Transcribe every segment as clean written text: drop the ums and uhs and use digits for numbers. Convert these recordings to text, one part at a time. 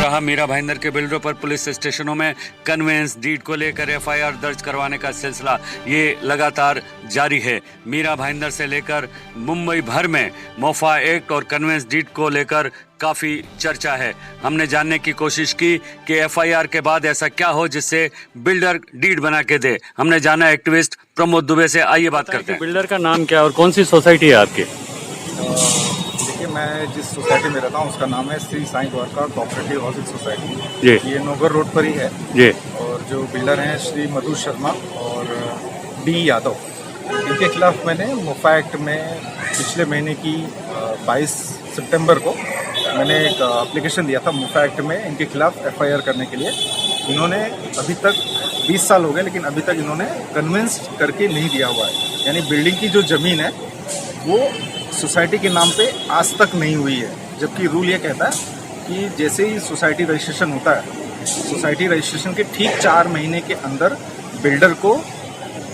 रहा मीरा भाईंदर के बिल्डरों पर पुलिस स्टेशनों में कन्वेंस डीड को लेकर एफआईआर दर्ज करवाने का सिलसिला ये लगातार जारी है। मीरा भाईंदर से लेकर मुंबई भर में मोफा एक्ट और कन्वेंस डीड को लेकर काफ़ी चर्चा है। हमने जानने की कोशिश की कि एफआईआर के बाद ऐसा क्या हो जिससे बिल्डर डीड बना के दे। हमने जाना एक्टिविस्ट प्रमोद दुबे से। आइए बात करते हैं। बिल्डर का नाम क्या है और कौन सी सोसाइटी है आपकी? देखिए, मैं जिस सोसाइटी में रहता हूँ उसका नाम है Shri Sai Dwarka cooperative housing society ji. ये नौगर रोड पर ही है जी। और जो बिल्डर हैं श्री मधु शर्मा और डी यादव, इनके खिलाफ मैंने मोफा एक्ट में पिछले महीने की 22 सितंबर को मैंने एक एप्लीकेशन दिया था मोफा एक्ट में इनके खिलाफ एफआईआर करने के लिए। इन्होंने अभी तक 20 साल हो गए लेकिन अभी तक इन्होंने कन्विंस करके नहीं दिया हुआ है। यानी बिल्डिंग की जो ज़मीन है वो सोसाइटी के नाम पे आज तक नहीं हुई है, जबकि रूल ये कहता है कि जैसे ही सोसाइटी रजिस्ट्रेशन होता है, सोसाइटी रजिस्ट्रेशन के ठीक 4 महीने के अंदर बिल्डर को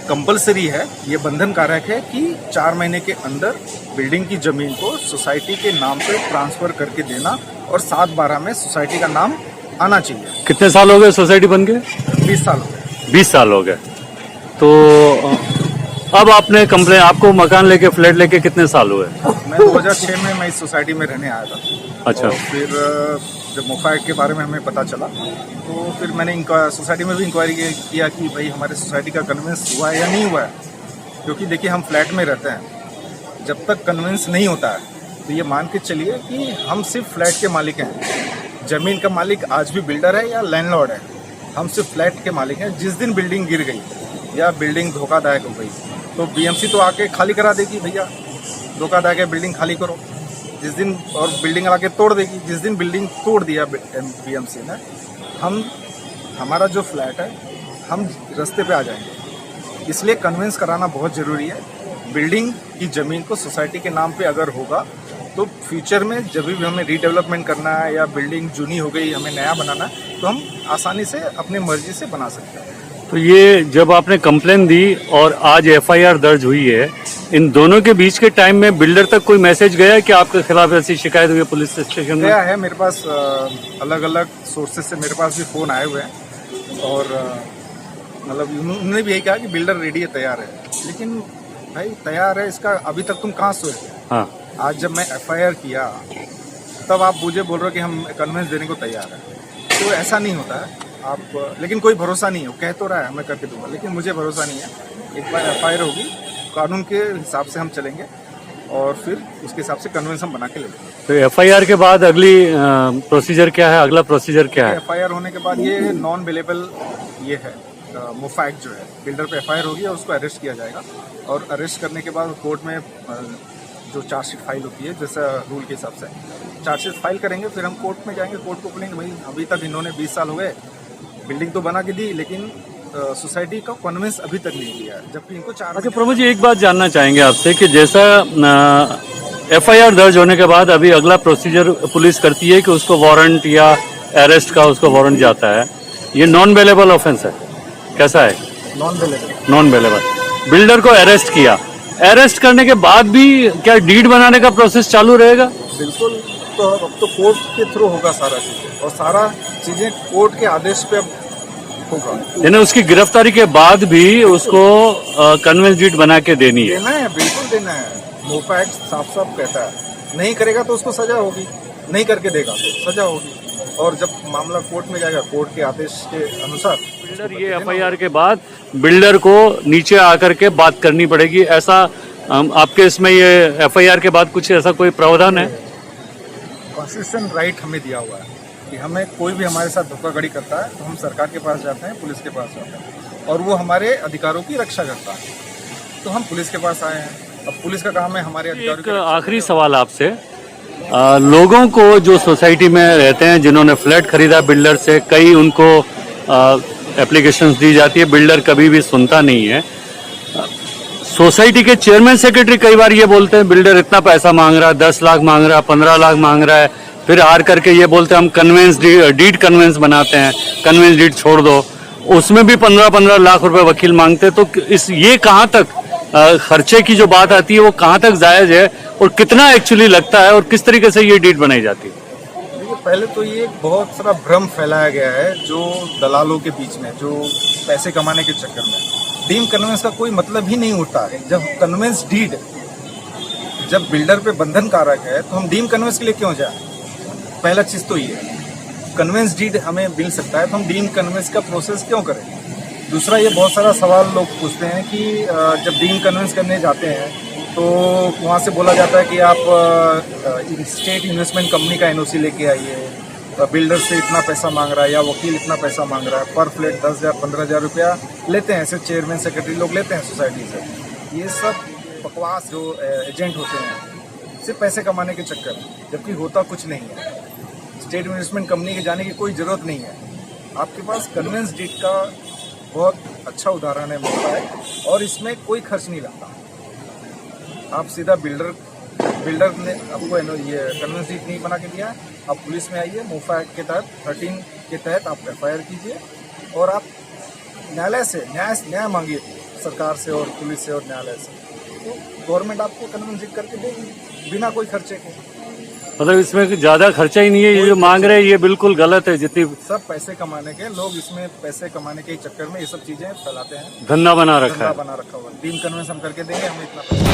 कंपलसरी है, ये बंधन कारक है कि 4 महीने के अंदर बिल्डिंग की ज़मीन को सोसाइटी के नाम पे ट्रांसफ़र करके देना और 7/12 में सोसाइटी का नाम आना चाहिए। कितने साल हो गए सोसाइटी बन के? 20 साल हो गए। 20 साल हो गए। तो अब आपने कंप्लेन, आपको मकान लेके फ्लैट लेके कितने साल हुए? मैं 2006 में मैं इस सोसाइटी में रहने आया था। अच्छा। और फिर जब मोफा एक्ट के बारे में हमें पता चला तो फिर मैंने सोसाइटी में भी इंक्वायरी किया कि भाई हमारे सोसाइटी का कन्विंस हुआ है या नहीं हुआ है, क्योंकि देखिए हम फ्लैट में रहते हैं। जब तक कन्विंस नहीं होता है तो ये मान के चलिए कि हम सिर्फ फ्लैट के मालिक हैं। ज़मीन का मालिक आज भी बिल्डर है या लैंडलॉर्ड है, हम सिर्फ फ्लैट के मालिक हैं। जिस दिन बिल्डिंग गिर गई या बिल्डिंग धोखादायक हो गई तो बीएमसी तो आके खाली करा देगी, भैया धोखादायक है बिल्डिंग खाली करो। जिस दिन और बिल्डिंग आके तोड़ देगी। जिस दिन बिल्डिंग तोड़ दिया बीएमसी ने, हमारा जो फ्लैट है हम रास्ते पे आ जाएंगे। इसलिए कन्विंस कराना बहुत ज़रूरी है। बिल्डिंग की ज़मीन को सोसाइटी के नाम पे अगर होगा तो फ्यूचर में जब भी हमें रीडेवलपमेंट करना है या बिल्डिंग जूनी हो गई हमें नया बनाना है तो हम आसानी से अपनी मर्जी से बना सकते हैं। तो ये जब आपने कंप्लेन दी और आज एफआईआर दर्ज हुई है, इन दोनों के बीच के टाइम में बिल्डर तक कोई मैसेज गया है कि आपके खिलाफ ऐसी शिकायत हुई है पुलिस स्टेशन में? गया है, मेरे पास अलग अलग सोर्सेज से मेरे पास भी फ़ोन आए हुए हैं और मतलब उन्होंने भी यही कहा कि बिल्डर रेडी है, तैयार है। लेकिन भाई तैयार है इसका अभी तक तुम कहाँ सोए? हाँ। आज जब मैं एफआईआर किया तब आप मुझे बोल रहे हो कि हम कन्विंस देने को तैयार हैं। तो ऐसा नहीं होता है आप, लेकिन कोई भरोसा नहीं है। कह तो रहा है मैं करके दूंगा, लेकिन मुझे भरोसा नहीं है। एक बार एफआईआर होगी, कानून के हिसाब से हम चलेंगे और फिर उसके हिसाब से कन्विंस हम बना के लेंगे। तो एफआईआर के बाद अगली प्रोसीजर क्या है? अगला प्रोसीजर क्या है? एफआईआर होने के बाद ये नॉन बेलेबल ये है मोफा एक्ट जो है, बिल्डर पे एफआईआर होगी और उसको अरेस्ट किया जाएगा। और अरेस्ट करने के बाद कोर्ट में जो चार्जशीट फाइल होती है जैसा रूल के हिसाब से चार्जशीट फाइल करेंगे, फिर हम कोर्ट में जाएंगे। कोर्ट को बोलेंगे भाई अभी तक इन्होंने 20 साल हो गए, बिल्डिंग तो बना के दी लेकिन सोसाइटी का कन्विंस अभी तक नहीं दिया है, जबकि इनको 4। अच्छा प्रमोद जी, एक बात जानना चाहेंगे आपसे कि जैसा एफआईआर दर्ज होने के बाद अभी अगला प्रोसीजर पुलिस करती है कि उसको वारंट या अरेस्ट का उसको वारंट जाता है, ये नॉन बेलेबल ऑफेंस है, कैसा है? Non bailable. बिल्डर को अरेस्ट किया, अरेस्ट करने के बाद भी क्या डीड बनाने का प्रोसेस चालू रहेगा? बिल्कुल। तो अब तो कोर्ट के थ्रू होगा सारा चीज़, और सारा चीज़ें कोर्ट के आदेश पे अब होगा। यानी उसकी गिरफ्तारी के बाद भी उसको कन्वेंस डीड बना के देनी है? देना है, बिल्कुल देना है। मोफा एक्ट साफ साफ कहता है नहीं करेगा तो उसको सजा होगी, नहीं करके देगा तो सजा होगी। और जब मामला कोर्ट में जाएगा कोर्ट के आदेश के अनुसार बिल्डर ये एफआईआर के बाद बिल्डर को नीचे आकर के बात करनी पड़ेगी, ऐसा आपके इसमें ये एफआईआर के बाद कुछ ऐसा कोई प्रावधान है? कॉन्स्टिट्यूशन राइट हमें दिया हुआ है कि हमें कोई भी हमारे साथ धोखाधड़ी करता है तो हम सरकार के पास जाते हैं, पुलिस के पास जाते हैं और वो हमारे अधिकारों की रक्षा करता है। तो हम पुलिस के पास आए हैं, अब पुलिस का काम है हमारे अधिकारों की रक्षा। आखिरी सवाल आपसे, लोगों को जो सोसाइटी में रहते हैं जिन्होंने फ्लैट खरीदा बिल्डर से, कई उनको एप्लीकेशंस दी जाती है, बिल्डर कभी भी सुनता नहीं है। सोसाइटी के चेयरमैन सेक्रेटरी कई बार ये बोलते हैं बिल्डर इतना पैसा मांग रहा है, 10 लाख मांग रहा है, 15 लाख मांग रहा है, फिर हार करके ये बोलते हैं हम कन्वेंस डीड कन्वेंस बनाते हैं, कन्वेंस डीड छोड़ दो, उसमें भी 15-15 लाख रुपए वकील मांगते हैं। तो ये कहाँ तक खर्चे की जो बात आती है वो कहाँ तक जायज़ है और कितना एक्चुअली लगता है और किस तरीके से ये डीड बनाई जाती है? देखिए पहले तो ये बहुत सारा भ्रम फैलाया गया है जो दलालों के बीच में, जो पैसे कमाने के चक्कर में। डीम कन्वेंस का कोई मतलब ही नहीं होता है। जब कन्वेंस डीड, जब बिल्डर पे बंधन कारक है तो हम डीम कन्वेंस के लिए क्यों जाए? पहला चीज तो ये, कन्वेंस डीड हमें मिल सकता है तो हम डीम कन्वेंस का प्रोसेस क्यों करें? दूसरा, ये बहुत सारा सवाल लोग पूछते हैं कि जब डीम कन्वेंस करने जाते हैं तो वहाँ से बोला जाता है कि आप स्टेट इन्वेस्टमेंट कंपनी का एनओसी लेके आइए, बिल्डर से इतना पैसा मांग रहा है या वकील इतना पैसा मांग रहा है, पर फ्लैट 10,000 15,000 रुपया लेते हैं, ऐसे चेयरमैन सेक्रेटरी लोग लेते हैं सोसाइटी से। ये सब बकवास, जो एजेंट होते हैं सिर्फ पैसे कमाने के चक्कर में, जबकि होता कुछ नहीं है। स्टेट इन्वेस्टमेंट कंपनी के जाने की कोई ज़रूरत नहीं है। आपके पास कन्वेंस डीड का बहुत अच्छा उदाहरण है मोफा है, और इसमें कोई खर्च नहीं लगता। आप सीधा बिल्डर ने आपको ये कन्वेंस डीड नहीं बना के दिया, आप पुलिस में आइए, मोफा एक्ट के तहत 13 के तहत आप FIR कीजिए और आप न्यायालय से न्याय मांगिए, सरकार से और पुलिस से और न्यायालय से, तो गवर्नमेंट आपको कन्वेंस डीड करके देगी बिना कोई खर्चे के। मतलब इसमें ज्यादा खर्चा ही नहीं है, ये जो मांग रहे हैं ये बिल्कुल गलत है। जितनी सब पैसे कमाने के लोग, इसमें पैसे कमाने के चक्कर में ये सब चीजें फैलाते हैं। धंधा बना रखा है। बना रखा हुआ है। डीम कन्वेंस हम करके देंगे, हमें इतना पैसा।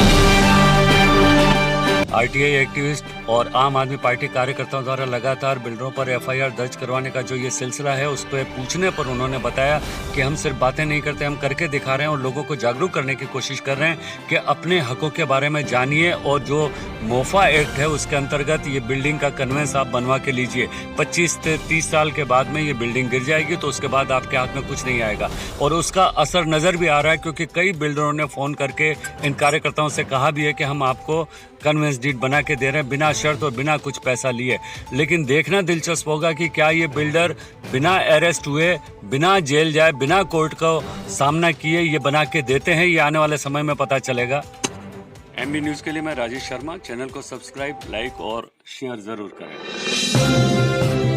आरटीआई एक्टिविस्ट और आम आदमी पार्टी कार्यकर्ताओं द्वारा लगातार बिल्डरों पर FIR दर्ज करवाने का जो ये सिलसिला है, उस पर पूछने पर उन्होंने बताया कि हम सिर्फ बातें नहीं करते, हम करके दिखा रहे हैं और लोगों को जागरूक करने की कोशिश कर रहे हैं कि अपने हकों के बारे में जानिए। और जो मोफा एक्ट है उसके अंतर्गत ये बिल्डिंग का कन्वेंस आप बनवा के लीजिए। 25 से 30 साल के बाद में ये बिल्डिंग गिर जाएगी तो उसके बाद आपके हाथ में कुछ नहीं आएगा, और उसका असर नज़र भी आ रहा है, क्योंकि कई बिल्डरों ने फ़ोन करके इन कार्यकर्ताओं से कहा भी है कि हम आपको कन्वेंस डीड बना के दे रहे हैं बिना शर्त और बिना कुछ पैसा लिए। लेकिन देखना दिलचस्प होगा कि क्या ये बिल्डर बिना अरेस्ट हुए, बिना जेल जाए, बिना कोर्ट का सामना किए ये बना के देते हैं, ये आने वाले समय में पता चलेगा। MB न्यूज़ के लिए मैं राजेश शर्मा। चैनल को सब्सक्राइब, लाइक और शेयर ज़रूर करें।